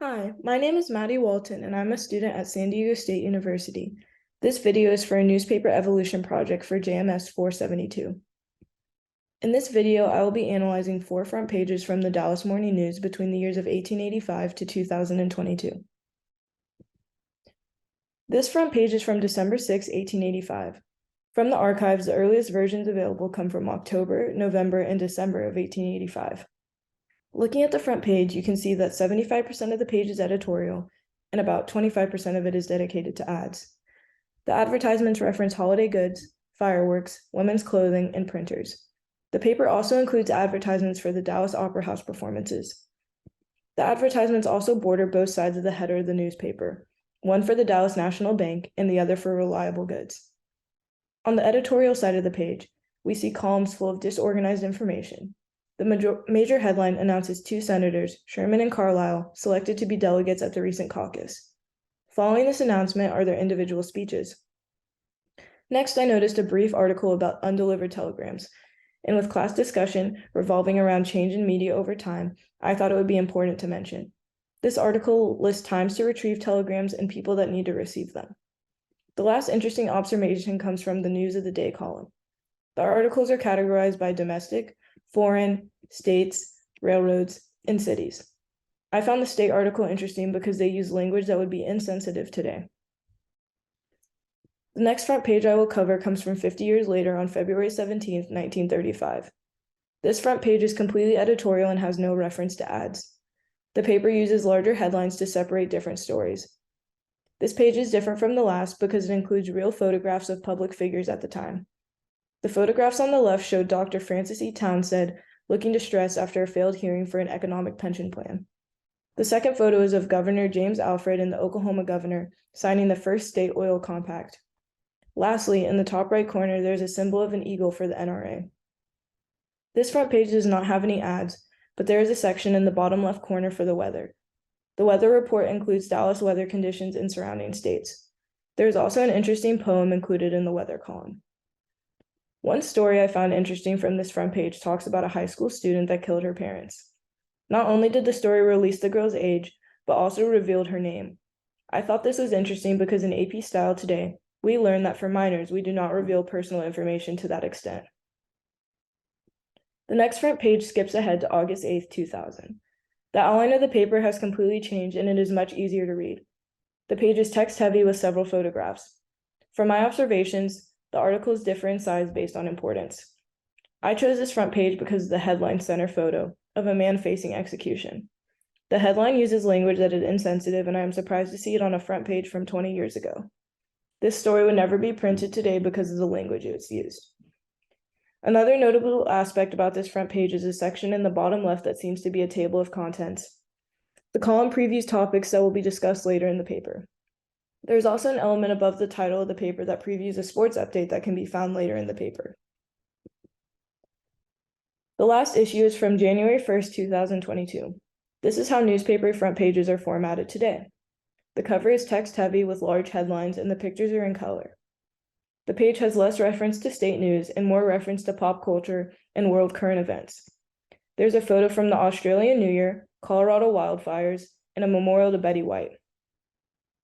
Hi, my name is Maddie Walton, and I'm a student at San Diego State University. This video is for a newspaper evolution project for JMS 472. In this video, I will be analyzing 4 front pages from the Dallas Morning News between the years of 1885 to 2022. This front page is from December 6, 1885. From the archives, the earliest versions available come from October, November, and December of 1885. Looking at the front page, you can see that 75% of the page is editorial, and about 25% of it is dedicated to ads. The advertisements reference holiday goods, fireworks, women's clothing, and printers. The paper also includes advertisements for the Dallas Opera House performances. The advertisements also border both sides of the header of the newspaper, one for the Dallas National Bank and the other for reliable goods. On the editorial side of the page, we see columns full of disorganized information. The major headline announces 2 senators, Sherman and Carlisle, selected to be delegates at the recent caucus. Following this announcement are their individual speeches. Next, I noticed a brief article about undelivered telegrams, and with class discussion revolving around change in media over time, I thought it would be important to mention. This article lists times to retrieve telegrams and people that need to receive them. The last interesting observation comes from the News of the Day column. The articles are categorized by domestic, foreign, states, railroads, and cities. I found the state article interesting because they use language that would be insensitive today. The next front page I will cover comes from 50 years later on February 17, 1935. This front page is completely editorial and has no reference to ads. The paper uses larger headlines to separate different stories. This page is different from the last because it includes real photographs of public figures at the time. The photographs on the left show Dr. Francis E. Townsend looking distressed after a failed hearing for an economic pension plan. The second photo is of Governor James Alfred and the Oklahoma governor signing the first state oil compact. Lastly, in the top right corner, there's a symbol of an eagle for the NRA. This front page does not have any ads, but there is a section in the bottom left corner for the weather. The weather report includes Dallas weather conditions in surrounding states. There is also an interesting poem included in the weather column. One story I found interesting from this front page talks about a high school student that killed her parents. Not only did the story release the girl's age, but also revealed her name. I thought this was interesting because in AP Style today, we learned that for minors, we do not reveal personal information to that extent. The next front page skips ahead to August 8, 2000. The outline of the paper has completely changed and it is much easier to read. The page is text-heavy with several photographs. From my observations, the articles differ in size based on importance. I chose this front page because of the headline center photo of a man facing execution. The headline uses language that is insensitive, and I am surprised to see it on a front page from 20 years ago. This story would never be printed today because of the language it's used. Another notable aspect about this front page is a section in the bottom left that seems to be a table of contents. The column previews topics that will be discussed later in the paper. There's also an element above the title of the paper that previews a sports update that can be found later in the paper. The last issue is from January 1st, 2022. This is how newspaper front pages are formatted today. The cover is text-heavy with large headlines, and the pictures are in color. The page has less reference to state news and more reference to pop culture and world current events. There's a photo from the Australian New Year, Colorado wildfires, and a memorial to Betty White.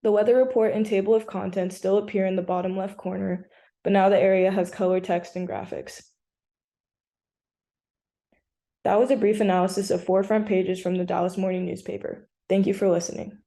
The weather report and table of contents still appear in the bottom left corner, but now the area has color text and graphics. That was a brief analysis of 4 front pages from the Dallas Morning newspaper. Thank you for listening.